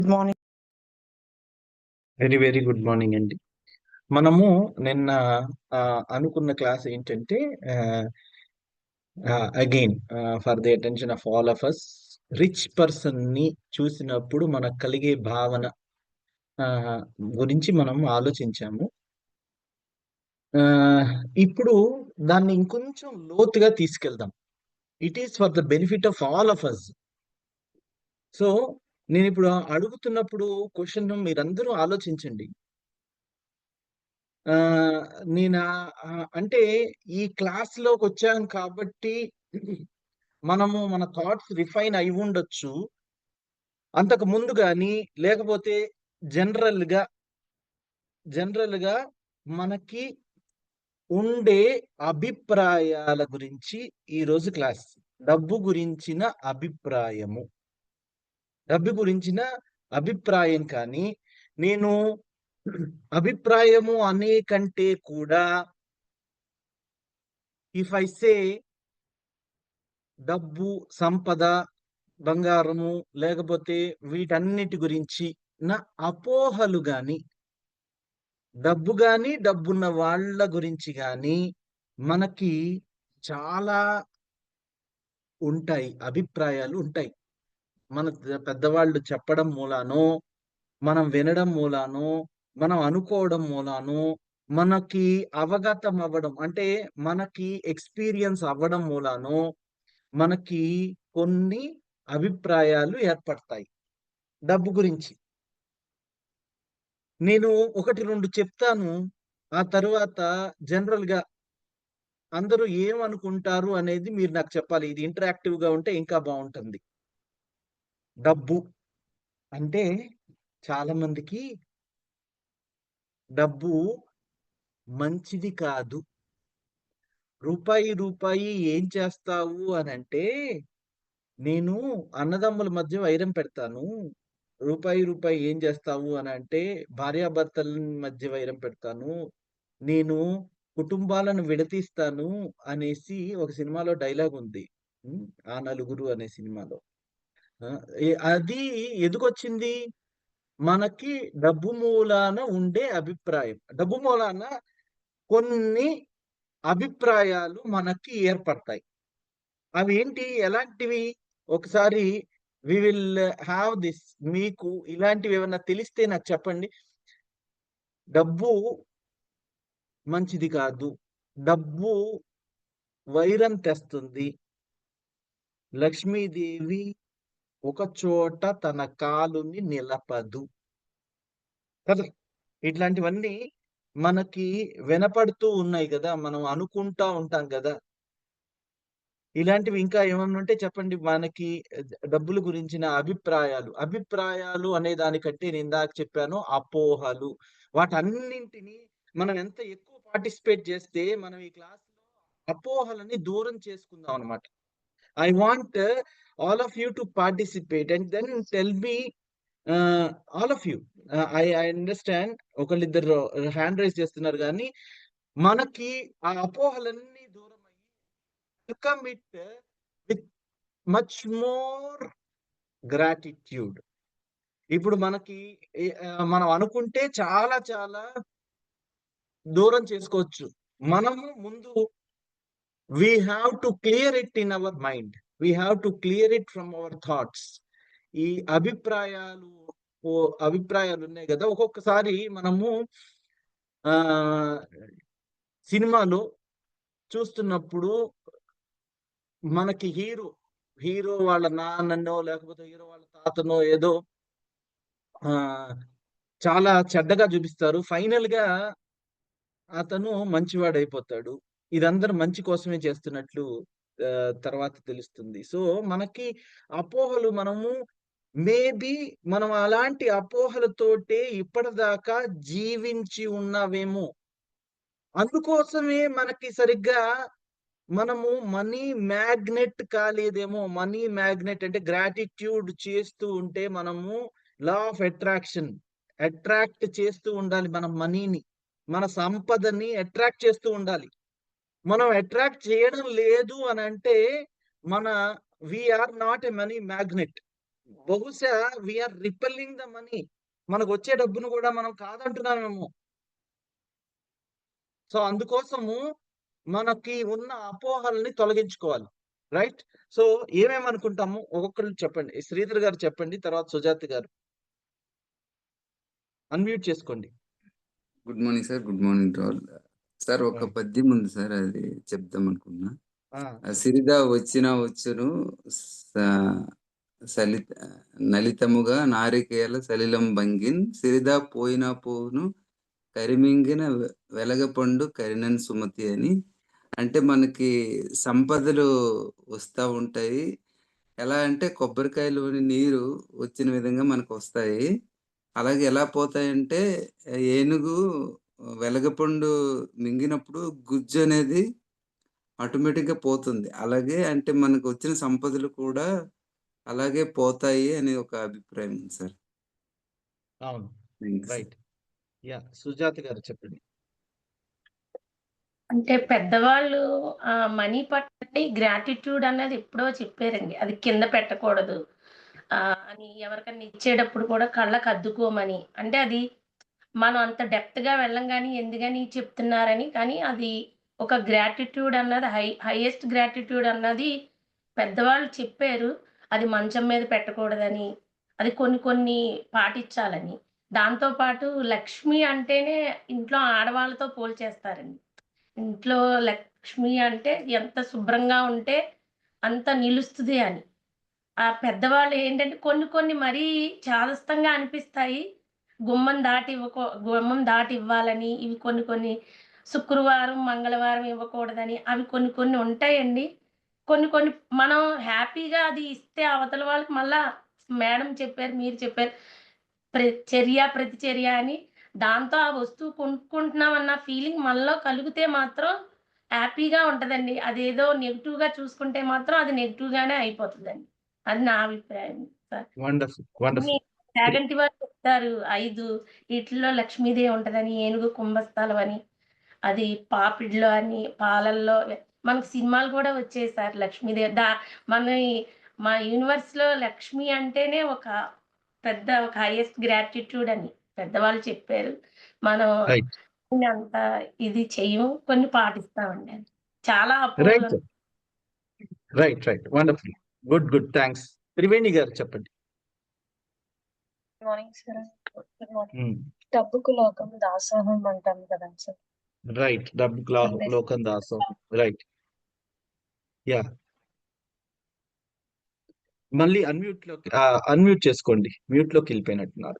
Good morning. Very very good morning అండి. మనము నిన్న అనుకున్న క్లాస్ ఏంటంటే again for the attention of all of us, rich person ని చూసినప్పుడు మనకు కలిగే భావన ఆ, గురించి మనం ఆలోచించాము. ఆ, ఇప్పుడు దాన్ని ఇంకొంచెం లోతుగా తీసుకెళ్దాం. It is for the benefit of all of us. So నేను ఇప్పుడు అడుగుతున్నప్పుడు క్వశ్చన్ మీరందరూ ఆలోచించండి. ఆ నేను అంటే ఈ క్లాస్ లోకి వచ్చాం కాబట్టి మనము మన థాట్స్ రిఫైన్ అయి ఉండొచ్చు అంతకు ముందు కానీ, లేకపోతే జనరల్ గా జనరల్ గా మనకి ఉండే అభిప్రాయాల గురించి ఈ రోజు క్లాస్. డబ్బు గురించిన అభిప్రాయము, డబ్బు గురించిన అభిప్రాయం. కానీ నేను అభిప్రాయము అనే కంటే కూడా, ఇఫ్ ఐ సే డబ్బు, సంపద, బంగారము, లేకపోతే వీటన్నిటి గురించి నా అపోహలు గాని, డబ్బు గాని, డబ్బున్న వాళ్ళ గురించి గాని మనకి చాలా ఉంటాయి, అభిప్రాయాలు ఉంటాయి. మన పెద్దవాళ్ళు చెప్పడం మూలానో, మనం వినడం మూలానో, మనం అనుకోవడం మూలానో, మనకి అవగతం అవ్వడం అంటే మనకి ఎక్స్పీరియన్స్ అవ్వడం మూలానో మనకి కొన్ని అభిప్రాయాలు ఏర్పడతాయి డబ్బు గురించి. నేను ఒకటి రెండు చెప్తాను, ఆ తరువాత జనరల్ గా అందరూ ఏమనుకుంటారు అనేది మీరు నాకు చెప్పాలి. ఇది ఇంటరాక్టివ్ గా ఉంటే ఇంకా బాగుంటుంది. డబ్బు అంటే చాలా మందికి డబ్బు మంచిది కాదు. రూపాయి రూపాయి ఏం చేస్తావు అని అంటే, నేను అన్నదమ్ముల మధ్య వైరం పెడతాను. రూపాయి రూపాయి ఏం చేస్తావు అని అంటే, భార్యాభర్తల మధ్య వైరం పెడతాను. నేను కుటుంబాలను విడదీస్తాను అనేసి ఒక సినిమాలో డైలాగ్ ఉంది. ఆ నలుగురు అనే సినిమాలో. ఆ, అది ఎందుకొచ్చింది? మనకి డబ్బు మూలాన ఉండే అభిప్రాయం. డబ్బు మూలాన కొన్ని అభిప్రాయాలు మనకి ఏర్పడతాయి. అవి ఏంటి, ఎలాంటివి? ఒకసారి వి విల్ హ్యావ్ దిస్. మీకు ఇలాంటివి ఏమన్నా తెలిస్తే నాకు చెప్పండి. డబ్బు మంచిది కాదు, డబ్బు వైరం తెస్తుంది, లక్ష్మీదేవి ఒక చోట తన కాలుని నిలపదు కదా. ఇట్లాంటివన్నీ మనకి వినపడుతూ ఉన్నాయి కదా, మనం అనుకుంటా ఉంటాం కదా. ఇలాంటివి ఇంకా ఏమన్నా ఉంటే చెప్పండి. మనకి డబ్బుల గురించిన అభిప్రాయాలు, అభిప్రాయాలు అనే దానికంటే నేను ఇందాక చెప్పాను అపోహలు. వాటన్నింటినీ మనం ఎంత ఎక్కువ పార్టిసిపేట్ చేస్తే మనం ఈ క్లాస్ లో అపోహలని దూరం చేసుకుందాం అనమాట. I want all of you to participate and then tell me, all of you. I understand ఒకళ్ళిద్దరు హ్యాండ్ రైజ్ చేస్తున్నారు, కానీ మనకి ఆ అపోహలన్నీ దూరం అయ్యి welcome it with much more gratitude. ఇప్పుడు మనకి మనం అనుకుంటే చాలా చాలా దూరం చేసుకోవచ్చు. మనము ముందు we have to clear it in our mind. We have to clear it from our thoughts. ఈ అభిప్రాయాలు, అభిప్రాయాలు ఉన్నాయి కదా. ఒక్కొక్కసారి మనము ఆ సినిమాలో చూస్తున్నప్పుడు మనకి హీరో హీరో వాళ్ళ నాన్ననో, లేకపోతే హీరో వాళ్ళ తాతనో ఏదో ఆ చాలా చెడ్డగా చూపిస్తారు. ఫైనల్ గా అతను మంచివాడైపోతాడు. ఇదందరూ మంచి కోసమే చేస్తున్నట్లు తర్వాత తెలుస్తుంది. సో మనకి అపోహలు, మనము మేబీ మనం అలాంటి అపోహలతోటే ఇప్పటిదాకా జీవించి ఉన్నావేమో. అందుకోసమే మనకి సరిగ్గా మనము మనీ మ్యాగ్నెట్ కాలేదేమో. మనీ మ్యాగ్నెట్ అంటే గ్రాటిట్యూడ్ చేస్తూ ఉంటే మనము లా ఆఫ్ అట్రాక్షన్ అట్రాక్ట్ చేస్తూ ఉండాలి. మన మనీని, మన సంపదని అట్రాక్ట్ చేస్తూ ఉండాలి. మనం అట్రాక్ట్ చేయడం లేదు అని అంటే మన we are not a money magnet. బహుశా వీఆర్ రిపెల్లింగ్ ద మనీ. మనకొచ్చే డబ్బును కూడా మనం కాదంటున్నామేమో. సో, అందుకోసము మనకి ఉన్న అపోహల్ని తొలగించుకోవాలి. రైట్? సో, ఏమేమనుకుంటాము? ఒక్కొక్కళ్ళు చెప్పండి. శ్రీధర్ గారు చెప్పండి. తర్వాత సుజాత గారు. అన్‌మ్యూట్ చేసుకోండి. Good morning sir. Good morning to all. Sir ఒక రైట్. పద్యం ఉంది సార్, అది చెప్దామనుకున్నా. ఆ! సిరిదా వచ్చినా వచ్చును స సలిత నలితముగా నారికేల సలిలంబంగిన్ సిరిదా పోయినా పోవును కరిమింగిన వెలగపండు కరినన్ సుమతి అని. అంటే మనకి సంపదలు వస్తా ఉంటాయి. ఎలా అంటే కొబ్బరికాయలోని నీరు వచ్చిన విధంగా మనకొస్తాయి. అలాగే ఎలా పోతాయంటే ఏనుగు వెలగపండు మింగినప్పుడు గుజ్జనేది ఆటోమేటిక్‌గా పోతుంది. అలాగే అంటే మనకొచ్చిన సంపదలు కూడా అలాగే పోతాయి అని ఒక అభిప్రాయం ఉంది సార్. అవును. Thank you sir. Right. Yeah! Sujatha గారు చెప్పండి. అంటే పెద్దవాళ్ళు మనీ పట్ల గ్రాటిట్యూడ్ అన్నది ఎప్పుడో చెప్పారండి. అది కింద పెట్టకూడదు అని ఎవరికన్నా ఇచ్చేటప్పుడు కూడా కళ్ళకి అద్దుకోమని. అంటే అది మనం అంత డెప్త్‌గా వెళ్ళం గానీ, ఎందుకని చెప్తున్నారని. కానీ అది ఒక గ్రాటిట్యూడ్ అన్నది హైయెస్ట్ గ్రాటిట్యూడ్ అన్నది పెద్దవాళ్ళు చెప్పారు. అది మంచం మీద పెట్టకూడదని, అది కొన్ని కొన్ని పాటించాలని. దాంతో పాటు లక్ష్మి అంటేనే ఇంట్లో ఆడవాళ్ళతో పోల్చేస్తారండి. ఇంట్లో లక్ష్మి అంటే ఎంత శుభ్రంగా ఉంటే అంత నిలుస్తది అని. ఆ పెద్దవాళ్ళు ఏంటంటే కొన్ని కొన్ని మరీ చాదస్తంగా అనిపిస్తాయి. గుమ్మం దాటి ఇవ్వాలని, ఇవి కొన్ని కొన్ని శుక్రవారం, మంగళవారం ఇవ్వకూడదని అవి కొన్ని కొన్ని ఉంటాయండి. కొన్ని కొన్ని మనం హ్యాపీగా అది ఇస్తే అవతల వాళ్ళకి మళ్ళా మేడం చెప్పారు, మీరు చెప్పారు. ప్రతిచర్య అని దాంతో ఆ వస్తువు కొనుక్కుంటున్నామన్న ఫీలింగ్ మనలో కలిగితే మాత్రం హ్యాపీగా ఉంటదండి. అదేదో నెగెటివ్‌గా చూసుకుంటే మాత్రం అది నెగెటివ్‌గానే అయిపోతదండి. అది నా అభిప్రాయం సార్. వండర్‌ఫుల్. కొన్ని వండర్‌ఫుల్. చాగంటి వారు చెప్తారు 5 ఈటిల్లో లక్ష్మీదేవి ఉంటదని, ఏనుగు కుంభస్థలం అని, అది పాపిడిలో అని, పాలల్లో మనకు సినిమాలు కూడా వచ్చాయి సార్ లక్ష్మీదేవి. మన మా యూనివర్స్‌లో లక్ష్మి అంటేనే ఒక హైయెస్ట్ గ్రాటిట్యూడ్ అని పెద్దవాళ్ళు చెప్పారు. మనం రైట్. అంత ఇది చెయ్యము. కొన్ని పాటిస్తామండి. చాలా రైట్. అపోహలు. Right. Right. Wonderful. Good. Good. Thanks. Triveni గారు చెప్పండి. Good morning sir. Good morning. హ్మ్. డబ్బుకు లోకం దాసోహం అంటాం కదా సార్. రైట్. డబ్బుకు అంటే లోకం దాసోహం. రైట్. యాహ్! మళ్ళీ అన్‌మ్యూట్ చేసుకోండి. మ్యూట్‌లోకెళ్ళిపోయినట్టున్నారు.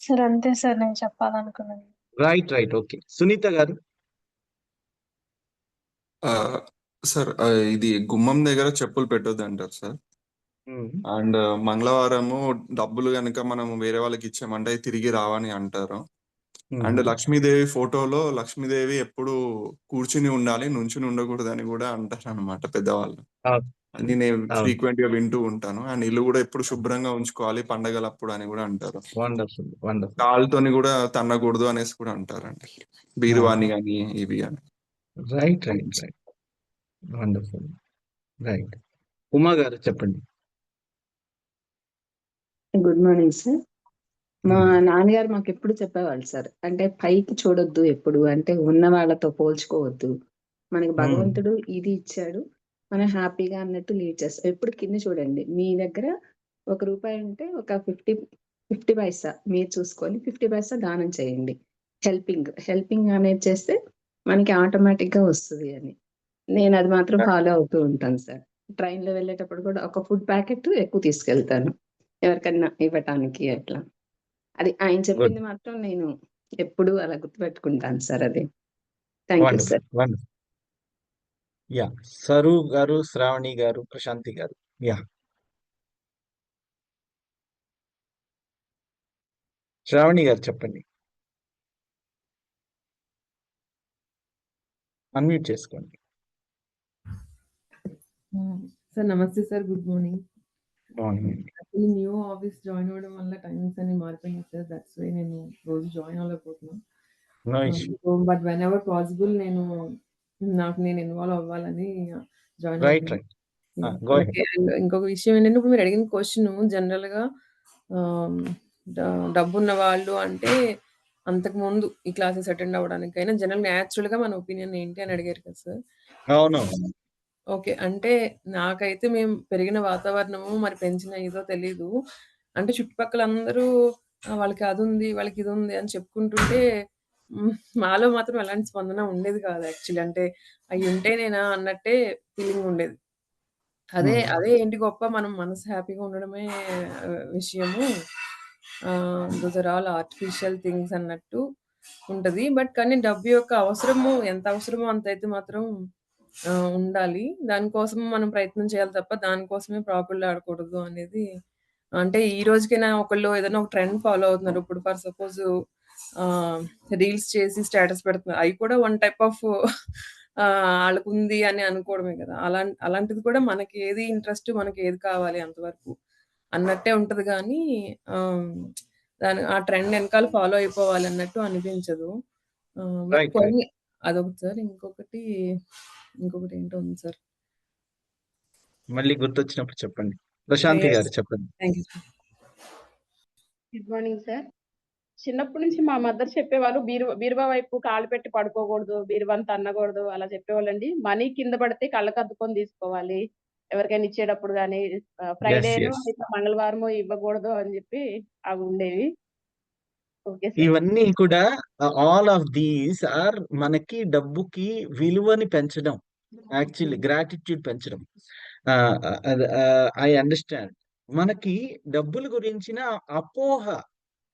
సార్ అంతే సార్ నేను చెప్పాలనుకున్నది. రైట్. రైట్. ఓకే. సునీత గారు. సార్ ఇది గుమ్మం దగ్గర చెప్పులు పెట్టొద్దంటారు సార్. హ్మ్. అండ్ మంగళవారము డబ్బులు గనక మనం వేరే వాళ్ళకి ఇచ్చామంటే అయి తిరిగి రావని అంటారు. అండ్ హుహు. లక్ష్మీదేవి ఫోటోలో లక్ష్మీదేవి ఎప్పుడు కూర్చుని ఉండాలి, నుంచుని ఉండకూడదని కూడా అంటారనమాట పెద్దవాళ్ళు. అవును. అది నేను అవును. ఫ్రీక్వెంట్ గా వింటూ ఉంటాను. అండ్ ఇల్లు కూడా ఎప్పుడు శుభ్రంగా ఉంచుకోవాలి పండగలప్పుడు అని కూడా అంటారు. వండర్‌ఫుల్. వండర్‌ఫుల్. కాలుతోని కూడా తన్నకూడదు అనేసి కూడా అంటారండి. ఆ! బీరువాని గాని ఇవి గాని. Right. Right. Right. Wonderful. Right. Uma గారు చెప్పండి. Good morning sir. మా హ్మ్. నాన్నగారు మాకెప్పుడు చెప్పేవాళ్ళు సార్. అంటే పైకి చూడొద్దు ఎప్పుడు. అంటే ఉన్న వాళ్ళతో పోల్చుకోవద్దు. మనకి హ్మ్. భగవంతుడు ఇది ఇచ్చాడు. మనం హ్యాపీగా అన్నట్టు లీడ్ చేస్తాం. ఎప్పుడు కింద చూడండి. మీ దగ్గర రూ. 1 ఉంటే ఒక 50 పైసా మీరు చూసుకొని 50 పైసా దానం చేయండి. హెల్పింగ్ అనేది చేస్తే మనకి ఆటోమేటిక్‌గా వస్తది అని. నేను అది మాత్రం ఫాలో అవుతూ ఉంటాను సార్. ట్రైన్‌లో వెళ్ళేటప్పుడు కూడా ఒక ఫుడ్ ప్యాకెట్ ఎక్కువ తీసుకెళ్తాను. ఎవరికన్నా ఇవ్వటానికి అట్లా. అది ఆయన గుడ్. చెప్పింది మాత్రం నేను ఎప్పుడూ అలా గుర్తుపెట్టుకుంటాను సార్ అది. Thank you wonderful. Sir. Wonderful. Yeah! Sir గారు, శ్రావణి గారు, ప్రశాంతి గారు. యాహ్! శ్రావణి గారు చెప్పండి. అన్‌మ్యూట్ చేసుకోండి. సార్ నమస్తే సార్. Good morning. మార్నింగ్ అండి. యాక్చువల్లీ న్యూ ఆఫీస్ జాయిన్ అవ్వడం వల్ల టైమింగ్స్ అన్ని మారిపోయినాయి సార్. దట్స్ వై నేను రోజు జాయిన్ అవ్వలేకపోతున్నాను. No issue. But whenever possible నాకు నేను ఇన్వాల్వ్ అవ్వాలని జాయిన్ రైట్. అవుతాను. Right. go ahead. Okay. And ఇంకొక విషయం ఏంటంటే, ఇప్పుడు మీరు అడిగిన క్వెషన్ జనరల్‌గా ఆహ్, డ డబ్బున్న వాళ్ళు అంటే, అంతకుముందు ఈ క్లాసెస్ అటెండ్ అవ్వడానికైనా నేచురల్‌గా మన ఒపీనియన్ ఏంటి అని అడిగారు కదా సార్. అవును. ఓకే. అంటే నాకైతే మేము పెరిగిన వాతావరణము, మరి పెంచిన ఇదో తెలీదు. అంటే చుట్టుపక్కల అందరూ వాళ్ళకి అదుంది, వాళ్ళకి ఇదుంది అని చెప్పుకుంటుంటే మాలో మాత్రం ఎలాంటి స్పందన ఉండేది కాదు యాక్చువల్లీ. అంటే అయ్యుంటేనేనా అన్నట్టే ఫీలింగ్ ఉండేది. అదే ఏంటి గొప్ప మనం మనసు హ్యాపీగా ఉండడమే విషయము. Those are all artificial things అన్నట్టు ఉంటది. బట్ కానీ డబ్బు యొక్క అవసరము ఎంత అవసరమో అంతైతే మాత్రం ఉండాలి. దానికోసం మనం ప్రయత్నం చేయాలి తప్ప దానికోసమే ప్రాకులాడకూడదు అనేది అంటే ఈ రోజుకైనా ఒకళ్ళు ఏదైనా ఒక ట్రెండ్ ఫాలో అవుతున్నారు. ఇప్పుడు ఫర్ సపోజ్ రీల్స్ చేసి స్టేటస్ పెడుతున్నారు. అయి కూడా వన్ టైప్ ఆఫ్ ఆళ్ళకుంది అని అనుకోవడమే కదా! అలాంటిది కూడా మనకి ఏది ఇంట్రెస్ట్, మనకి ఏది కావాలి అంతవరకు అన్నట్టే ఉంటది గానీ ఆ ట్రెండ్ ఎనకాల ఫాలో అయిపోవాలన్నట్టు అనిపించదు. రైట్. కొన్ని అదొకటి సార్. ఇంకొకటి ఏంటో ఉంది సార్. మళ్ళీ గుర్తొచ్చినప్పుడు చెప్పండి. ప్రశాంతి గారు చెప్పండి. Thank you sir. Good morning sir. చిన్నప్పటి నుంచి మా మదర్ చెప్పేవాళ్ళు బీరువా వైపు కాళ్ళు పెట్టి పడుకోకూడదు, బీరువాని తన్నకూడదు అలా చెప్పేవాళ్ళండి. మనీ కింద పడితే కళ్ళకు అద్దుకొని తీసుకోవాలి. ఎవరికైనా ఇచ్చేటప్పుడు గానీ ఫ్రైడేనో yes. ఇట్లా మంగళవారమో ఇవ్వకూడదు అని చెప్పి అవి ఉండేవి. Okay sir. ఇవన్నీ కూడా ఆల్ ఆఫ్ దీస్ ఆర్ మనకి డబ్బుకి విలువని పెంచడం, యాక్చువల్లీ గ్రాటిట్యూడ్ పెంచడం. I understand. మనకి డబ్బుల గురించిన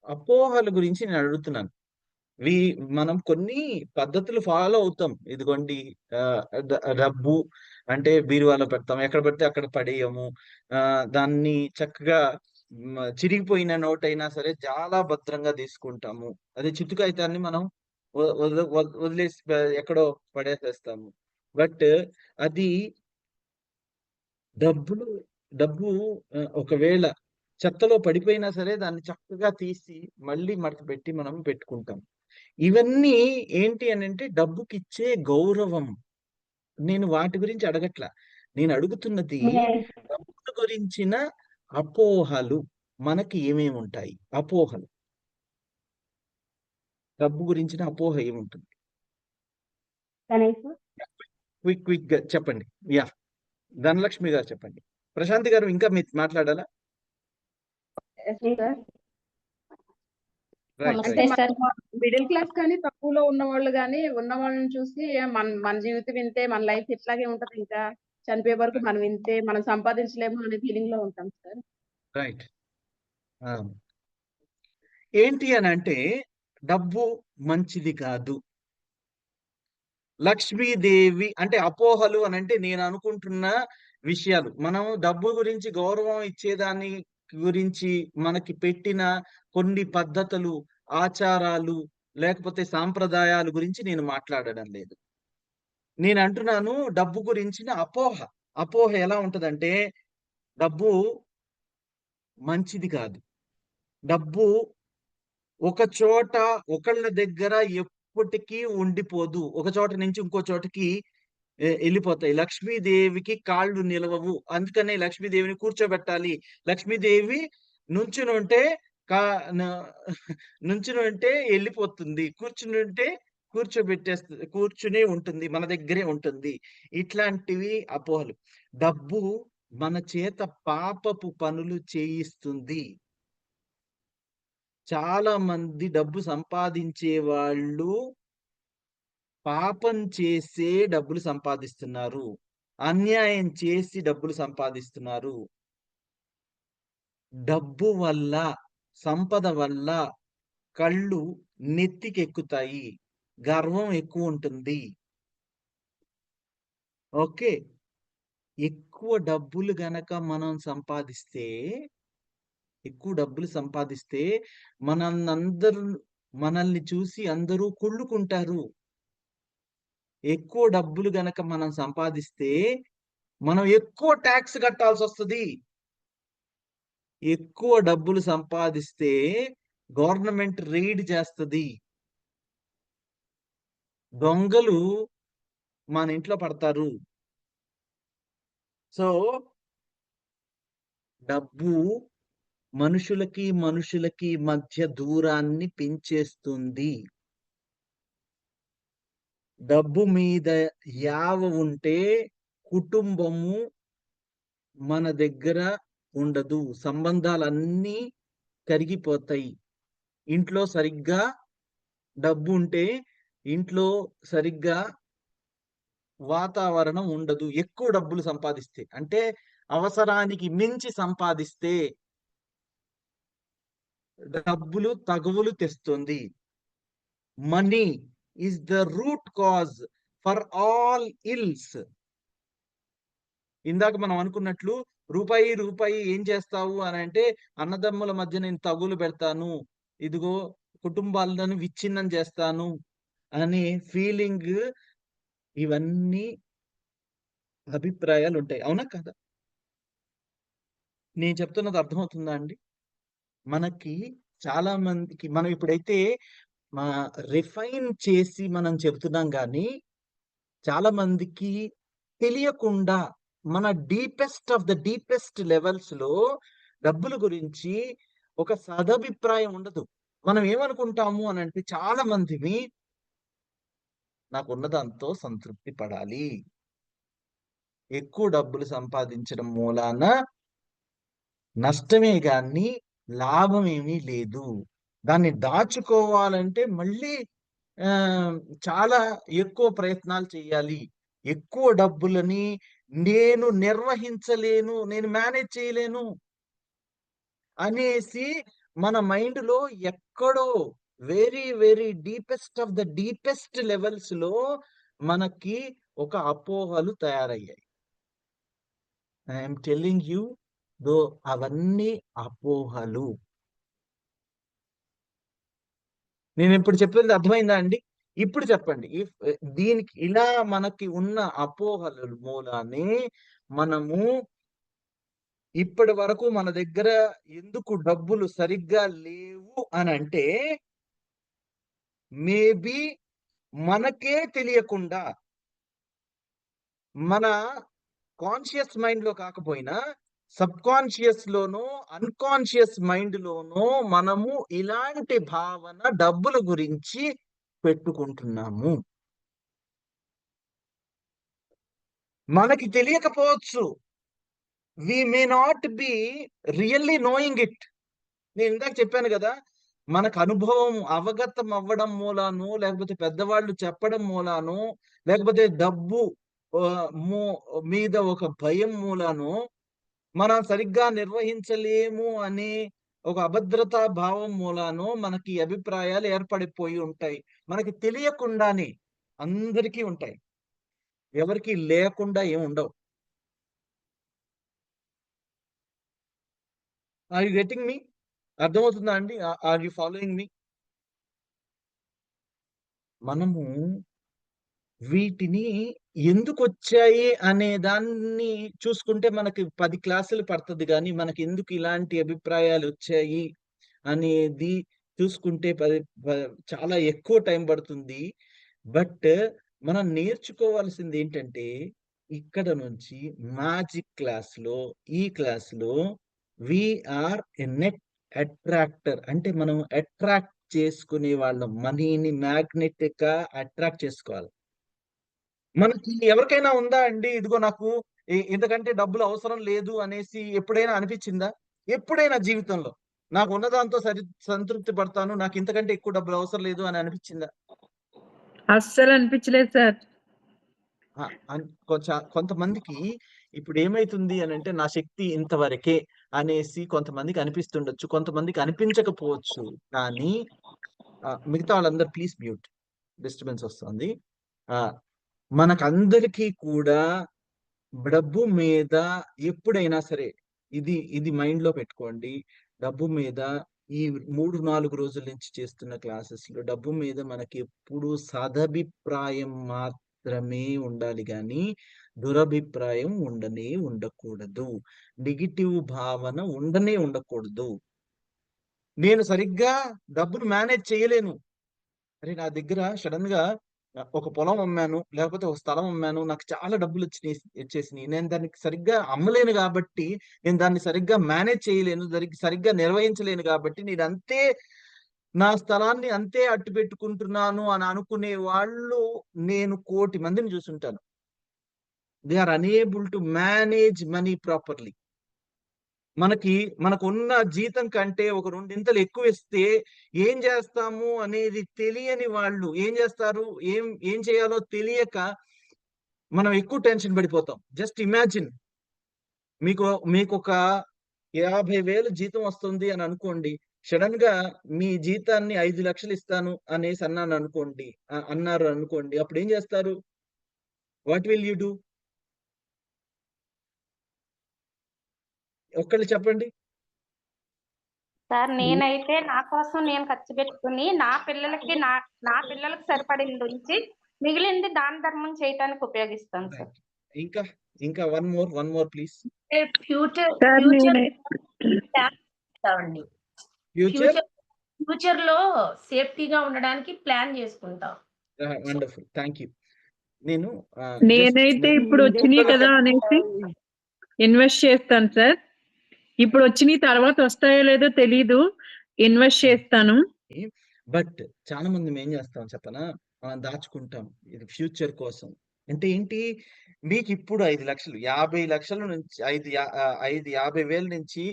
అపోహల గురించి నేను అడుగుతున్నాను. మనం కొన్ని పద్ధతులు ఫాలో అవుతాం. ఇదిగోండి డబ్బు అంటే బీరువాలో పెడతాం, ఎక్కడ పడితే అక్కడ పడేయము. దాన్ని చక్కగా చిరిగిపోయిన నోట్ అయినా సరే చాలా భద్రంగా తీసుకుంటాము. అదే చిత్తుకాయితాన్ని మనం వదిలేసి ఎక్కడో పడేసేస్తాము. బట్ అది డబ్బు ఒకవేళ చెత్తలో పడిపోయినా సరే దాన్ని చక్కగా తీసి మళ్ళీ మడత పెట్టి మనం పెట్టుకుంటాం. ఇవన్నీ ఏంటి అనంటే డబ్బుకిచ్చే గౌరవం. నేను వాటి గురించి అడగట్లా. నేను అడుగుతున్నది డబ్బు గురించిన అపోహలు. మనకి ఏమేమి ఉంటాయి అపోహలు? డబ్బు గురించిన అపోహ ఏముంటుంది? క్విక్ గా చెప్పండి. యా, ధనలక్ష్మి గారు చెప్పండి. ప్రశాంతి గారు ఇంకా మీరు మాట్లాడాలా? అంటే మిడిల్ క్లాస్ కానీ తక్కువలో ఉన్న వాళ్ళు కానీ ఉన్న వాళ్ళని చూసి మన జీవితం ఇంతే, మన లైఫ్ ఇట్లాగే ఉంటది, ఇంకా చనిపోయే వరకు మనం ఇంతే, మనం సంపాదించలేము అనే ఫీలింగ్ లో ఉంటాం సార్. రైట్. ఏంటి అని అంటే డబ్బు మంచిది కాదు. లక్ష్మీదేవి అంటే అపోహలు అని అంటే నేను అనుకుంటున్న విషయాలు. మనం డబ్బు గురించి గౌరవం ఇచ్చేదాని గురించి మనకి పెట్టిన కొన్ని పద్ధతులు, ఆచారాలు లేకపోతే సాంప్రదాయాల గురించి నేను మాట్లాడడం లేదు. నేను అంటున్నాను డబ్బు గురించిన అపోహ. అపోహ ఎలా ఉంటదంటే డబ్బు మంచిది కాదు. డబ్బు ఒక చోట ఒకళ్ళ దగ్గర ఎప్పటికీ ఉండిపోదు. ఒక చోట నుంచి ఇంకో చోటకి వెళ్ళిపోతాయి. లక్ష్మీదేవికి కాళ్ళు నిలవవు. అందుకనే లక్ష్మీదేవిని కూర్చోబెట్టాలి. లక్ష్మీదేవి నుంచునుంటే నుంచునుంటే వెళ్ళిపోతుంది, కూర్చునుంటే కూర్చునే ఉంటుంది, మన దగ్గరే ఉంటుంది. ఇట్లాంటివి అపోహలు. డబ్బు మన చేత పాపపు పనులు చేయిస్తుంది. చాలా మంది డబ్బు సంపాదించే వాళ్ళు పాపం చేసే డబ్బులు సంపాదిస్తున్నారు, అన్యాయం చేసి డబ్బులు సంపాదిస్తున్నారు. డబ్బు వల్ల, సంపద వల్ల కళ్ళు నెత్తికెక్కుతాయి, గర్వం ఎక్కువ ఉంటుంది. ఓకే, ఎక్కువ డబ్బులు గనక మనం సంపాదిస్తే మనల్ని చూసి అందరూ కుళ్ళుకుంటారు. ఎక్కువ డబ్బులు గనక మనం సంపాదిస్తే మనం ఎక్కువ ట్యాక్స్ కట్టాల్సి వస్తుంది. ఎక్కువ డబ్బులు సంపాదిస్తే గవర్నమెంట్ రైడ్ చేస్తుంది. దొంగలు మన ఇంట్లో పడతారు. సో డబ్బు మనుషులకి మధ్య దూరాన్ని పెంచేస్తుంది. డబ్బు మీద యావ ఉంటే కుటుంబము మన దగ్గర ఉండదు, సంబంధాలన్నీ కరిగిపోతాయి. ఇంట్లో సరిగ్గా డబ్బు ఉంటే ఇంట్లో సరిగ్గా వాతావరణం ఉండదు. ఎక్కువ డబ్బులు సంపాదిస్తే, అంటే అవసరానికి మించి సంపాదిస్తే డబ్బులు తగువులు తెస్తుంది. Money is the root cause for all ills. ఇందాక మనం అనుకున్నట్లు రూపాయి రూపాయి ఏం చేస్తావు అని అంటే, అన్నదమ్ముల మధ్య నేను తగులు పెడతాను, ఇదిగో కుటుంబాలను విచ్ఛిన్నం చేస్తాను అనే ఫీలింగ్, ఇవన్నీ అభిప్రాయాలు ఉంటాయి. అవునా కదా? నేను చెప్తున్నది అర్థమవుతుందా అండి? మనకి చాలా మందికి మనం ఇప్పుడైతే రిఫైన్ చేసి మనం చెబుతున్నాం, కానీ చాలా మందికి తెలియకుండా మన deepest of the deepest levels లో డబ్బుల గురించి ఒక సదభిప్రాయం ఉండదు. మనం ఏమనుకుంటాము అని అంటే, చాలా మందిని నాకున్న దాంతో సంతృప్తి పడాలి, ఎక్కువ డబ్బులు సంపాదించడం మూలాన నష్టమే గాని లాభం ఏమీ లేదు, దాన్ని దాచుకోవాలంటే మళ్ళీ చాలా ఎక్కువ ప్రయత్నాలు చేయాలి, ఎక్కువ డబ్బులని నేను నిర్వహించలేను, నేను మేనేజ్ చేయలేను అనేసి మన మైండ్ లో ఎక్కడో very very deepest of the deepest levels లో మనకి ఒక అపోహలు తయారయ్యాయి. ఐఎమ్ టెల్లింగ్ యూ దో, అవన్నీ అపోహలు. నేను ఇప్పుడు చెప్పింది అర్థమైందా అండి? ఇప్పుడు చెప్పండి, దీనికి ఇలా మనకి ఉన్న అపోహల మూలానే మనము ఇప్పటి వరకు మన దగ్గర ఎందుకు డబ్బులు సరిగ్గా లేవు అని అంటే, మేబీ మనకే తెలియకుండా మన కాన్షియస్ మైండ్ లో కాకపోయినా సబ్ కాన్షియస్ లోనో అన్కాన్షియస్ మైండ్ లోనో మనము ఇలాంటి భావన డబ్బుల గురించి పెట్టుకుంటున్నాము. మనకి తెలియకపోవచ్చు, we may not be really knowing it. నేను ఇందాక చెప్పాను కదా, మనకు అనుభవం అవగతం అవ్వడం మూలాను, లేకపోతే పెద్దవాళ్ళు చెప్పడం మూలాను, లేకపోతే డబ్బు మీద ఒక భయం మూలాను మనం సరిగ్గా నిర్వహించలేము అనే ఒక అభద్రతా భావం మూలాను మనకి అభిప్రాయాలు ఏర్పడిపోయి ఉంటాయి. మనకి తెలియకుండానే అందరికీ ఉంటాయి, ఎవరికి లేకుండా ఏమి ఉండవు. Are you getting me? అర్థమవుతుందా అండి? Are you following me? మనము వీటిని ఎందుకు వచ్చాయి అనే దాన్ని చూసుకుంటే మనకి 10 క్లాసులు పడుతుంది, కానీ మనకి ఎందుకు ఇలాంటి అభిప్రాయాలు వచ్చాయి అనేది చూసుకుంటే చాలా ఎక్కువ టైం పడుతుంది. బట్ మనం నేర్చుకోవాల్సింది ఏంటంటే, ఇక్కడ నుంచి మ్యాజిక్ క్లాస్లో, ఈ క్లాస్లో వీఆర్ ఎ నెట్ అట్రాక్టర్. అంటే మనం అట్రాక్ట్ చేసుకునే వాళ్ళం, మనీని మ్యాగ్నెటిక్ గా అట్రాక్ట్ చేసుకోవాలి. మనకి ఎవరికైనా ఉందా అండి, ఇదిగో నాకు ఇంతకంటే డబ్బులు అవసరం లేదు అనేసి ఎప్పుడైనా అనిపించిందా? ఎప్పుడైనా జీవితంలో నాకు ఉన్న దాంతో సంతృప్తి పడతాను, నాకు ఇంతకంటే ఎక్కువ డబ్బులు అవసరం లేదు అని అనిపించిందా? అస్సలు అనిపించలేదు సార్. కొంతమందికి ఇప్పుడు ఏమైతుంది అని అంటే, నా శక్తి ఇంతవరకే అనేసి కొంతమందికి అనిపిస్తుండొచ్చు, కొంతమందికి అనిపించకపోవచ్చు. కానీ మిగతా వాళ్ళందరూ ప్లీజ్ మ్యూట్, డిస్టర్బెన్స్ వస్తుంది. మనకందరికీ కూడా డబ్బు మీద ఎప్పుడైనా సరే, ఇది మైండ్ లో పెట్టుకోండి. డబ్బు మీద ఈ 3-4 రోజుల నుంచి చేస్తున్న క్లాసెస్ లో డబ్బు మీద మనకి ఎప్పుడు సదభిప్రాయం మాత్రమే ఉండాలి, కానీ దురభిప్రాయం ఉండకూడదు, నెగిటివ్ భావన ఉండకూడదు. నేను సరిగ్గా డబ్బును మేనేజ్ చేయలేను, అరే నా దగ్గర సడన్ గా ఒక పొలం అమ్మాను, లేకపోతే ఒక స్థలం అమ్మాను, నాకు చాలా డబ్బులు వచ్చేసినాయి. నేను దాన్ని సరిగ్గా అమ్మలేను కాబట్టి, నేను దాన్ని సరిగ్గా మేనేజ్ చేయలేను, సరిగ్గా నిర్వహించలేను కాబట్టి, నేను అంతే నా స్థలాన్ని అంతే అట్టు పెట్టుకుంటున్నాను అని అనుకునే వాళ్ళు నేను 1,00,00,000 మందిని చూసుంటాను. They are unable to manage money properly. మనకున్న జీతం కంటే ఒక 2 ఇంతలు ఎక్కువ ఇస్తే ఏం చేస్తాము అనేది తెలియని వాళ్ళు ఏం చేస్తారు, ఏం చేయాలో తెలియక మనం ఎక్కువ టెన్షన్ పడిపోతాం. జస్ట్ ఇమాజిన్, మీకు ఒక 50,000 జీతం వస్తుంది అని అనుకోండి. సడన్ గా మీ జీతాన్ని 5 లక్షలు ఇస్తాను అనేసి అన్నారు అనుకోండి. అప్పుడు ఏం చేస్తారు? What will you do? ఒక్కళ్ళు చెప్పండి. సార్ నేనైతే నా కోసం నేను ఖర్చు పెట్టుకుని నా పిల్లలకి సరిపడింది ఉంచి మిగిలింది దాన ధర్మం చేయటానికి ఉపయోగిస్తాను సార్. ఇంకా వన్ మోర్ ప్లీజ్. ఫ్యూచర్ లో సేఫ్టీగా ఉండడానికి ప్లాన్ చేసుకుంటాం. Wonderful, thank you. నేనైతే ఇప్పుడు వచ్చినాయి కదా అనేసి ఇన్వెస్ట్ చేస్తాను సార్. ఇప్పుడు వచ్చినాయి, తర్వాత వస్తాయో లేదో తెలీదు, ఇన్వెస్ట్ చేస్తాను. బట్ చాలా మంది ఏం చేస్తాం చెప్పనా, దాచుకుంటాం ఇది ఫ్యూచర్ కోసం. అంటే ఏంటి, మీకు ఇప్పుడు 5 లక్షలు, 50 లక్షల నుంచి 50,000 నుంచి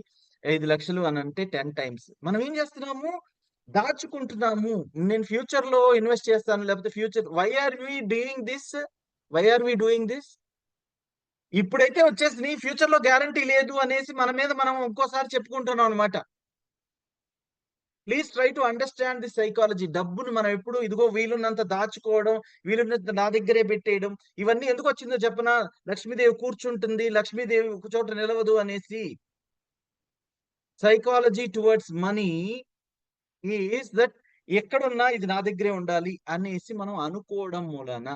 5 లక్షలు అని అంటే 10 టైమ్స్. మనం ఏం చేస్తున్నాము, దాచుకుంటున్నాము. నేను ఫ్యూచర్ లో ఇన్వెస్ట్ చేస్తాను, లేకపోతే future. Why are we doing this? ఇప్పుడైతే వచ్చేసి ఫ్యూచర్ లో గ్యారంటీ లేదు అనేసి మన మీద మనం ఇంకోసారి చెప్పుకుంటున్నాం అనమాట. Please try to understand this psychology. డబ్బును మనం ఎప్పుడు ఇదిగో వీలున్నంత దాచుకోవడం, వీలున్నంత నా దగ్గరే పెట్టేయడం, ఇవన్నీ ఎందుకు వచ్చిందో చెప్పనా? లక్ష్మీదేవి కూర్చుంటుంది, లక్ష్మీదేవి ఒక చోట నిలవదు అనేసి. Psychology towards money is that ఎక్కడున్నా ఇది నా దగ్గరే ఉండాలి అనేసి మనం అనుకోవడం మూలన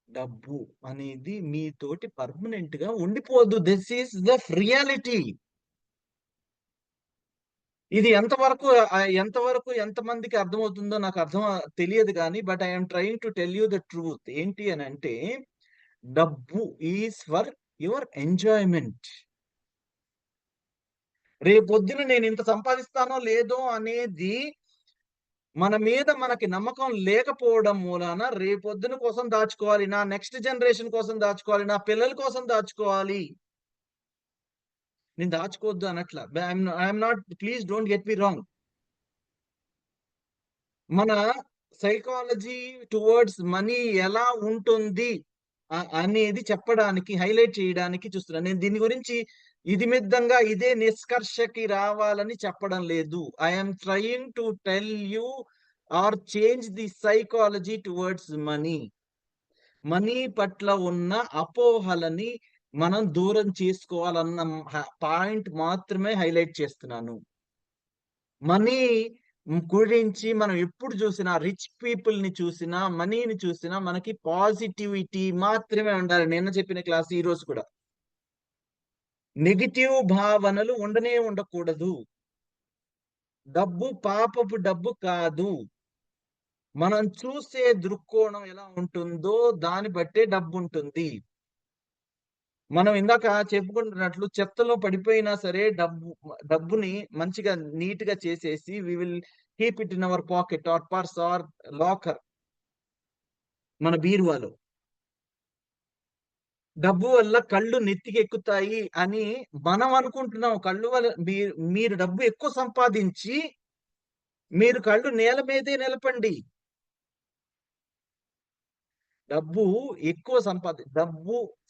డబ్బు అనేది మీతోటి పర్మనెంట్ గా ఉండిపోదు. This is the reality. ఇది ఎంతవరకు ఎంతమందికి అర్థమవుతుందో నాకు తెలియదు కానీ, but I'm trying to tell you the truth. ఏంటి అని అంటే, డబ్బు ఈజ్ ఫర్ యువర్ ఎంజాయ్మెంట్. రేపొద్దున నేను ఇంత సంపాదిస్తానో లేదో అనేది మన మీద మనకి నమ్మకం లేకపోవడం మూలాన రేపొద్దున కోసం దాచుకోవాలి, నా నెక్స్ట్ జనరేషన్ కోసం దాచుకోవాలి, నా పిల్లల కోసం దాచుకోవాలి. నేను దాచుకోవద్దు అనట్లా. I'm not, please don't get me wrong. మన సైకాలజీ టువర్డ్స్ మనీ ఎలా ఉంటుంది అనేది చెప్పడానికి, హైలైట్ చేయడానికి చూస్తున్నాను. నేను దీని గురించి మిద్దంగా ఇదే నిష్కర్షకి రావాలని చెప్పడం లేదు. I'm trying to tell you or change the psychology towards money. Money పట్ల ఉన్న అపోహలని మనం దూరం చేసుకోవాలన్న పాయింట్ మాత్రమే హైలైట్ చేస్తున్నాను. మనీ గురించి మనం ఎప్పుడు చూసినా, రిచ్ పీపుల్ ని చూసినా, మనీని చూసినా మనకి పాజిటివిటీ మాత్రమే ఉండాలి. నిన్న చెప్పిన క్లాస్, ఈ రోజు కూడా నెగిటివ్ భావనలు ఉండకూడదు. డబ్బు పాపపు డబ్బు కాదు. మనం చూసే దృక్కోణం ఎలా ఉంటుందో దాన్ని బట్టే డబ్బు ఉంటుంది. మనం ఇందాక చెప్పుకుంటున్నట్లు చెత్తలో పడిపోయినా సరే డబ్బుని మంచిగా నీట్ గా చేసేసి we will keep it in our pocket or purse or locker, మన బీరువాలో. డబ్బు వల్ల కళ్ళు నెత్తికెక్కుతాయి అని మనం అనుకుంటున్నాం. కళ్ళు వల్ల మీరు డబ్బు ఎక్కువ సంపాదించి మీరు కళ్ళు నేల మీదే నిలపండి. డబ్బు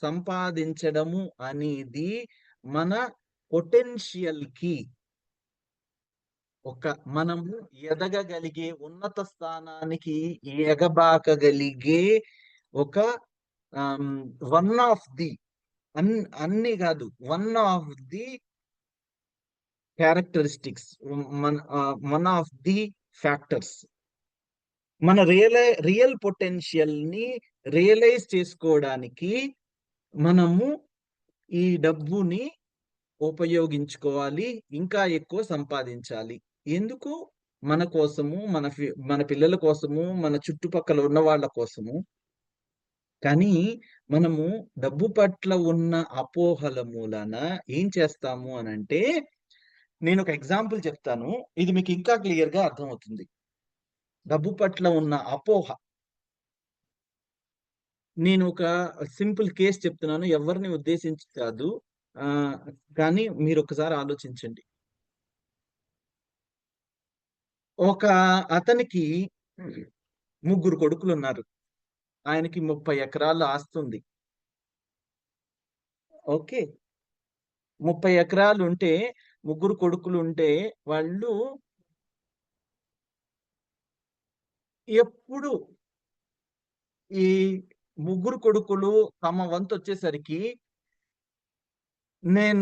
సంపాదించడము అనేది మన పొటెన్షియల్ కి, మనము ఎదగగలిగే, ఉన్నత స్థానానికి ఎగబాకగలిగే ఒక one of the characteristics, one of the factors. మన రియల్ పొటెన్షియల్ ని రియలైజ్ చేసుకోవడానికి మనము ఈ డబ్బుని ఉపయోగించుకోవాలి, ఇంకా ఎక్కువ సంపాదించాలి. ఎందుకు? మన కోసము, మన పిల్లల కోసము, మన చుట్టుపక్కల ఉన్న వాళ్ళ కోసము. కానీ మనము డబ్బు పట్ల ఉన్న అపోహల మూలాన ఏం చేస్తాము అనంటే, నేను ఒక ఎగ్జాంపుల్ చెప్తాను. ఇది మీకు ఇంకా క్లియర్‌గా అర్థమవుతుంది. డబ్బు పట్ల ఉన్న అపోహ. నేను ఒక సింపుల్ కేస్ చెప్తున్నాను. ఎవరిని ఉద్దేశించి కాదు. కానీ మీరొకసారి ఆలోచించండి. ఒక అతనికి 3 కొడుకులున్నారు. ఆయనకి 30 ఎకరాల ఆస్తుంది. ఓకే. 30 ఎకరాలుంటే, 3 కొడుకులుంటే, వాళ్ళు ఎప్పుడు ఈ 3 కొడుకులు తమ వంతొచ్చేసరికి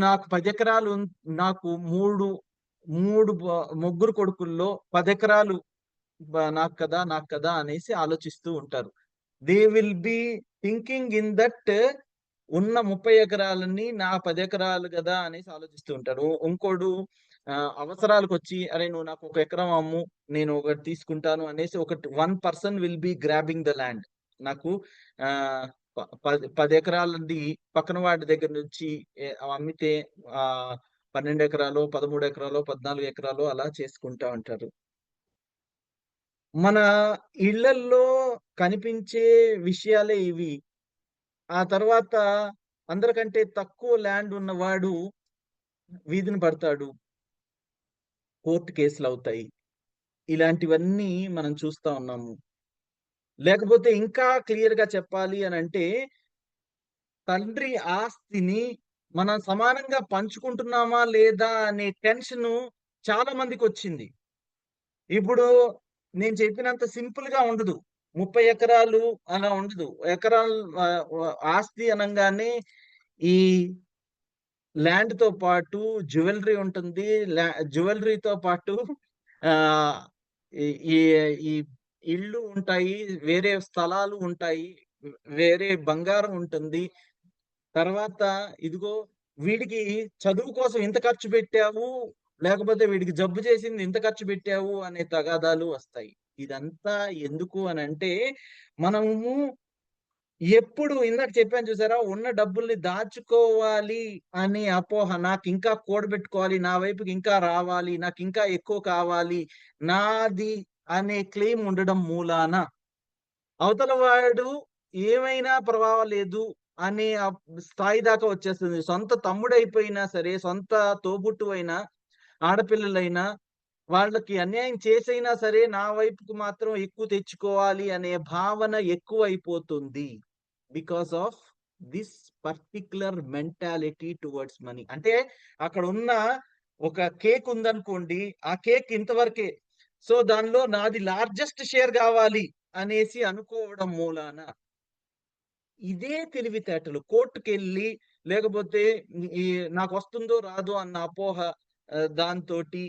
నాకు 10 ఎకరాలు నాకు 3 కొడుకుల్లో 10 ఎకరాలు నాకు కదా అనేసి ఆలోచిస్తూ ఉంటారు. They will be thinking in that ఉన్న 30 ఎకరాలని నా 10 ఎకరాలు కదా అనేసి ఆలోచిస్తూ ఉంటారు. ఇంకోడు అవసరాలకొచ్చి అరే నువ్వు నాకు 1 ఎకరం అమ్ము, నేను ఒకటి తీసుకుంటాను అనేసి one person will be grabbing the land. నాకు 10 ఎకరాలది పక్కన వాడి దగ్గర నుంచి అమ్మితే 12 ఎకరాలు, 13 ఎకరాలు, 14 ఎకరాలు అలా చేసుకుంటా ఉంటారు. మన ఇళ్లల్లో కనిపించే విషయాలే ఇవి. ఆ తర్వాత అందరికంటే తక్కువ ల్యాండ్ ఉన్నవాడు వీధిన పడతాడు. కోర్టు కేసులవుతాయి. ఇలాంటివన్నీ మనం చూస్తా ఉన్నాము. లేకపోతే ఇంకా క్లియర్‌గా చెప్పాలి అనంటే, తండ్రి ఆస్తిని మనం సమానంగా పంచుకుంటున్నామా లేదా అనే టెన్షను చాలా మందికొచ్చింది. ఇప్పుడు నేను చెప్పినంత సింపుల్‌గా ఉండదు. 30 ఎకరాలు అలా ఉండదు. ఎకరాలు ఆస్తి అనంగానే ఈ ల్యాండ్‌తో పాటు జ్యువెల్లరీ ఉంటుంది. జ్యువెల్లరీతో పాటు ఆహ్, ఈ ఈ ఈ ఇళ్ళు ఉంటాయి. వేరే స్థలాలు ఉంటాయి. వేరే బంగారం ఉంటుంది. తర్వాత ఇదిగో వీడికి చదువు కోసం ఇంత ఖర్చు పెట్టావు. లేకపోతే వీడికి జబ్బు చేసింది ఇంత ఖర్చు పెట్టావు అనే తగాదాలు వస్తాయి. ఇదంతా ఎందుకు అనంటే, మనము ఎప్పుడు ఇందాక చెప్పాను చూసారా? ఉన్న డబ్బుల్ని దాచుకోవాలి అనే అపోహ. నాకింకా కూడబెట్టుకోవాలి, నా వైపుకి ఇంకా రావాలి, నాకింకా ఎక్కువ కావాలి, నాది అనే క్లెయిమ్ ఉండడం మూలాన, అవతల వాడు ఏమైనా పర్వాలేదు అనే స్థాయి దాకా వచ్చేస్తుంది. సొంత తమ్ముడైపోయినా సరే, సొంత తోబుట్టువైనా, ఆడపిల్లలైనా వాళ్ళకి అన్యాయం చేసైనా సరే, నా వైపుకు మాత్రం ఎక్కువ తెచ్చుకోవాలి అనే భావన ఎక్కువైపోతుంది. Because of this particular mentality towards money. అంటే అక్కడ ఉన్న ఒక కేక్ ఉందనుకోండి, ఆ కేక్ ఇంతవరకే. సో దానిలో నాది లార్జెస్ట్ షేర్ కావాలి అనేసి అనుకోవడం మూలాన ఇదే తెలివితేటలు కోర్టుకెళ్ళి, లేకపోతే ఈ నాకు వస్తుందో రాదో అన్న అపోహ దాంతోటి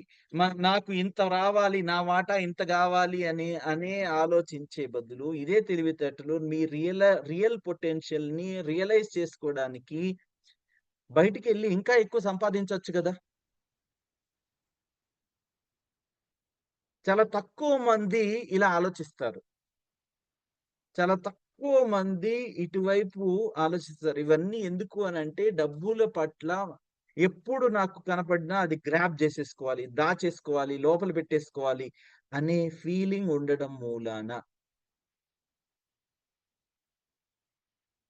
నాకు ఇంత రావాలి, నా వాటా ఇంత కావాలి అనే ఆలోచించే బదులు ఇదే తెలివితేటలు మీ రియల్ పొటెన్షియల్ ని రియలైజ్ చేసుకోవడానికి బయటికెళ్ళి ఇంకా ఎక్కువ సంపాదించొచ్చు కదా. చాలా తక్కువ మంది ఇలా ఆలోచిస్తారు. చాలా తక్కువ మంది ఇటువైపు ఆలోచిస్తారు. ఇవన్నీ ఎందుకు అనంటే, డబ్బుల పట్ల ఎప్పుడు నాకు కనపడినా అది గ్రాబ్ చేసేసుకోవాలి, దాచేసుకోవాలి, లోపల పెట్టేసుకోవాలి అనే ఫీలింగ్ ఉండడం మూలాన.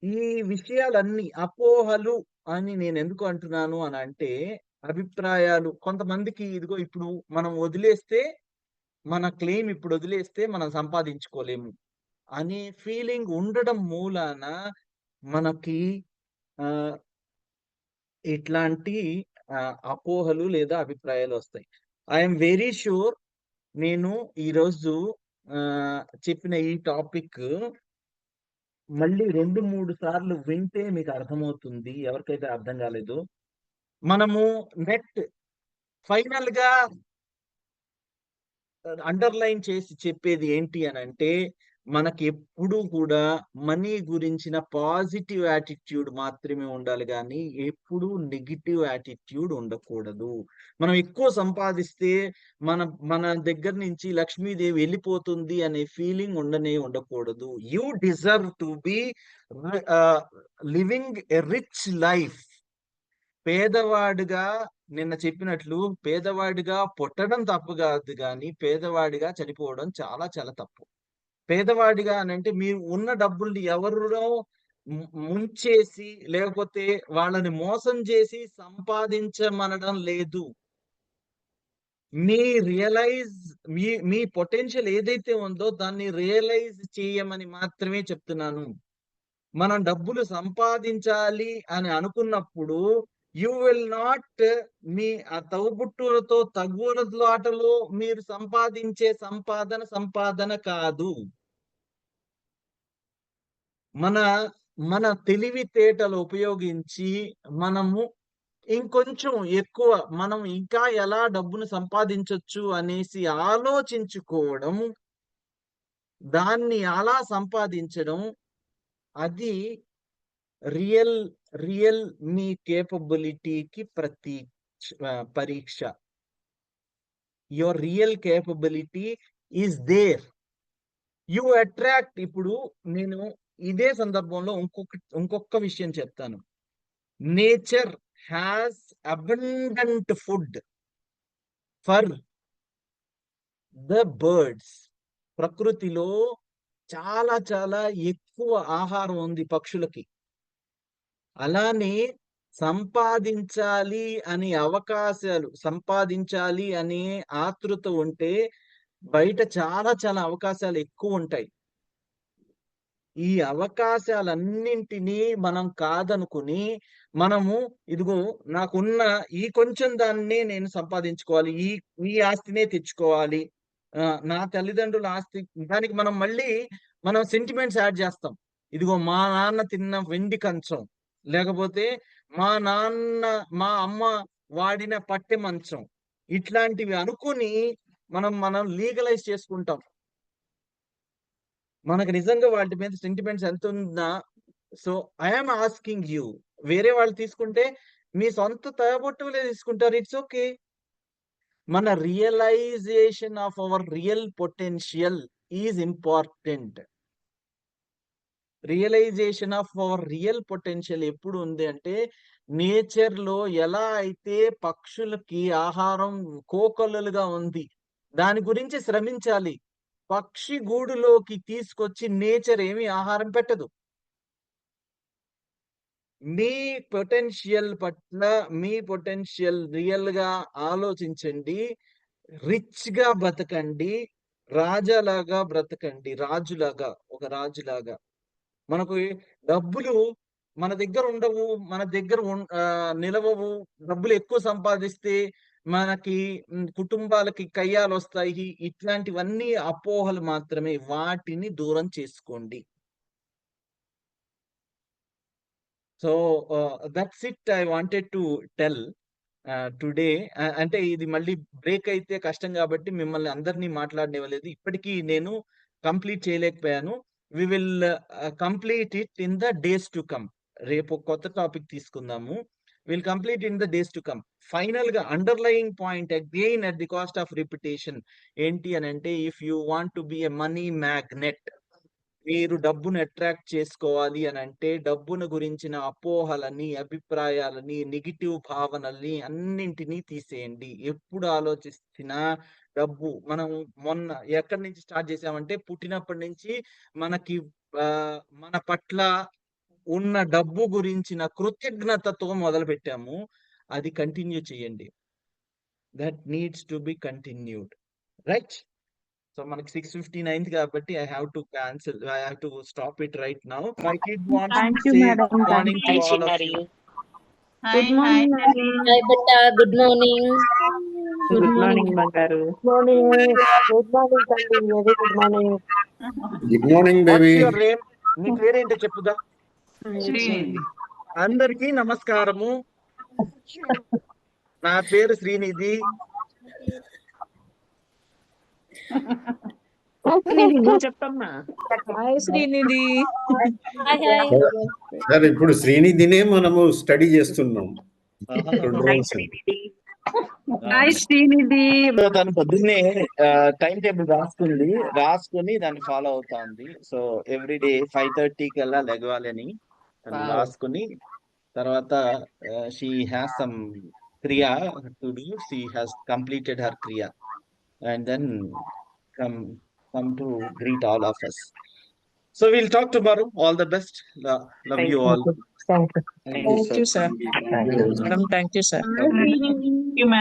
ఈ విషయాలన్నీ అపోహలు అని నేను ఎందుకు అంటున్నాను అనంటే, అభిప్రాయాలు కొంతమందికి ఇదిగో ఇప్పుడు మనం వదిలేస్తే, మన క్లెయిమ్ ఇప్పుడు వదిలేస్తే మనం సంపాదించుకోలేము అనే ఫీలింగ్ ఉండడం మూలాన మనకి ఇట్లాంటి అపోహలు లేదా అభిప్రాయాలు వస్తాయి. ఐఎమ్ వెరీ ష్యూర్ నేను ఈరోజు చెప్పిన ఈ టాపిక్ మళ్ళీ 2-3 సార్లు వింటే మీకు అర్థమవుతుంది. ఎవరికైతే అర్థం కాలేదు, మనము ఫైనల్ గా అండర్లైన్ చేసి చెప్పేది ఏంటి అనంటే, మనకి ఎప్పుడూ కూడా మనీ గురించిన పాజిటివ్ యాటిట్యూడ్ మాత్రమే ఉండాలి, కానీ ఎప్పుడూ నెగిటివ్ యాటిట్యూడ్ ఉండకూడదు. మనం ఎక్కువ సంపాదిస్తే మన దగ్గర నుంచి లక్ష్మీదేవి వెళ్ళిపోతుంది అనే ఫీలింగ్ ఉండకూడదు. You deserve to be living a rich life. పేదవాడిగా నిన్న చెప్పినట్లు పేదవాడిగా పుట్టడం తప్పు కాదు, కానీ పేదవాడిగా చనిపోవడం చాలా చాలా తప్పు. పేదవాడిగా అని అంటే మీరు ఉన్న డబ్బుల్ని ఎవరినో ముంచేసి లేకపోతే వాళ్ళని మోసం చేసి సంపాదించమనడం లేదు. మీ పొటెన్షియల్ ఏదైతే ఉందో దాన్ని రియలైజ్ చేయమని మాత్రమే చెప్తున్నాను. మనం డబ్బులు సంపాదించాలి అని అనుకున్నప్పుడు యూ విల్ నాట్ మీ ఆ తవ్వుబుట్టులతో తగ్గులాటలో మీరు సంపాదించే సంపాదన కాదు. మన తెలివితేటలు ఉపయోగించి మనము ఇంకొంచెం ఎక్కువ మనం ఇంకా ఎలా డబ్బును సంపాదించవచ్చు అనేసి ఆలోచించుకోవడం, దాన్ని అలా సంపాదించడం, అది రియల్ మీ కేపబిలిటీకి పరీక్ష. Your real capability is there. You attract. ఇప్పుడు నేను ఇదే సందర్భంలో ఇంకొక విషయం చెప్తాను. Nature has abundant food for the birds. ప్రకృతిలో చాలా చాలా ఎక్కువ ఆహారం ఉంది పక్షులకి. అలానే సంపాదించాలి అనే ఆతృత ఉంటే బయట చాలా చాలా అవకాశాలు ఎక్కువ ఉంటాయి. ఈ అవకాశాలన్నింటినీ మనం కాదనుకుని మనము ఇదిగో నాకున్న ఈ కొంచెం దాన్నే నేను సంపాదించుకోవాలి, ఈ ఆస్తినే తెచ్చుకోవాలి, నా తల్లిదండ్రుల ఆస్తి, దానికి మనం సెంటిమెంట్స్ యాడ్ చేస్తాం. ఇదిగో మా నాన్న తిన్న వెండి కంచం, లేకపోతే మా అమ్మ వాడిన పట్టె మంచం, ఇట్లాంటివి అనుకుని మనం లీగలైజ్ చేసుకుంటాం. మనకు నిజంగా వాటి మీద సెంటిమెంట్స్ ఎంత ఉందా? సో ఐఎమ్ ఆస్కింగ్ యూ, వేరే వాళ్ళు తీసుకుంటే మీ సొంత తయబొట్టులే తీసుకుంటారు, ఇట్స్ ఓకే. మన realisation of our real potential is important. Realisation of our real potential ఎప్పుడు ఉంది అంటే, నేచర్ లో ఎలా అయితే పక్షులకి ఆహారం కోకొల్లలుగా ఉంది, దాని గురించి శ్రమించాలి. పక్షి గూడులోకి తీసుకొచ్చి నేచర్ ఏమీ ఆహారం పెట్టదు. మీ పొటెన్షియల్ రియల్ గా ఆలోచించండి, రిచ్ గా బ్రతకండి, రాజులాగా బ్రతకండి, ఒక రాజులాగా. మనకు డబ్బులు మన దగ్గర ఉండవు, మన దగ్గర నిలవవు. డబ్బులు ఎక్కువ సంపాదిస్తే మనకి కుటుంబాలకి కయ్యాలు వస్తాయి. ఇట్లాంటివన్నీ అపోహలు మాత్రమే, వాటిని దూరం చేసుకోండి. So that's it I wanted to tell today. అంటే ఇది మళ్ళీ బ్రేక్ అయితే కష్టం కాబట్టి మిమ్మల్ని అందరినీ మాట్లాడనివ్వలేదు. ఇప్పటికీ నేను కంప్లీట్ చేయలేకపోయాను. We will complete it in the days to come. రేపు కొత్త టాపిక్ తీసుకుందాము. Will complete in the days to come. Final గా underlying point again at the cost of repetition ఏంటి అని అంటే, if you want to be a money magnet, మీరు డబ్బును attract చేసుకోవాలి అని అంటే, డబ్బును గురించిన అపోహలని, అభిప్రాయాలని, నెగిటివ్ భావనల్ని అన్నింటినీ తీసేయండి. ఎప్పుడు ఆలోచిస్తున్నా డబ్బు, మనం మొన్న ఎక్కడి నుంచి స్టార్ట్ చేసామంటే, పుట్టినప్పటి నుంచి మనకి మన పట్ల ఉన్న డబ్బు గురించిన కృతజ్ఞతతో మొదలు పెట్టాము. అది కంటిన్యూ చేయండి. That needs to be continued, right? So మనకి 6:59 కాబట్టి I have to stop it right now. My kid wants to say good morning to all of you. Good morning, Hi, Bata. Good morning. Good morning, Bangaru. Good morning, Sandy. Very good morning. Good morning What's baby. your name? నీ పేరేంటో చెప్పుదా. Srini. అందరికీ నమస్కారము. నా పేరు శ్రీనిధి. నువ్వు చెప్పమ్మా. Hi Srinidhi. Hi hi. Sir ఇప్పుడు శ్రీనిధినే మనము స్టడీ చేస్తున్నాం. హాయ్ శ్రీనిధి. తను పొద్దున్నే టైం టేబుల్ రాసుకుని దాన్ని ఫాలో అవుతా ఉంది. సో ఎవ్రీడే 5:30 కల్లా లెగవాలని రాసుకుని తర్వాత she has some kriya to do. She has completed her kriya and then come to greet all of us. So we'll talk tomorrow. All the best. Love you all. Thank you, sir. Madam, thank you, sir.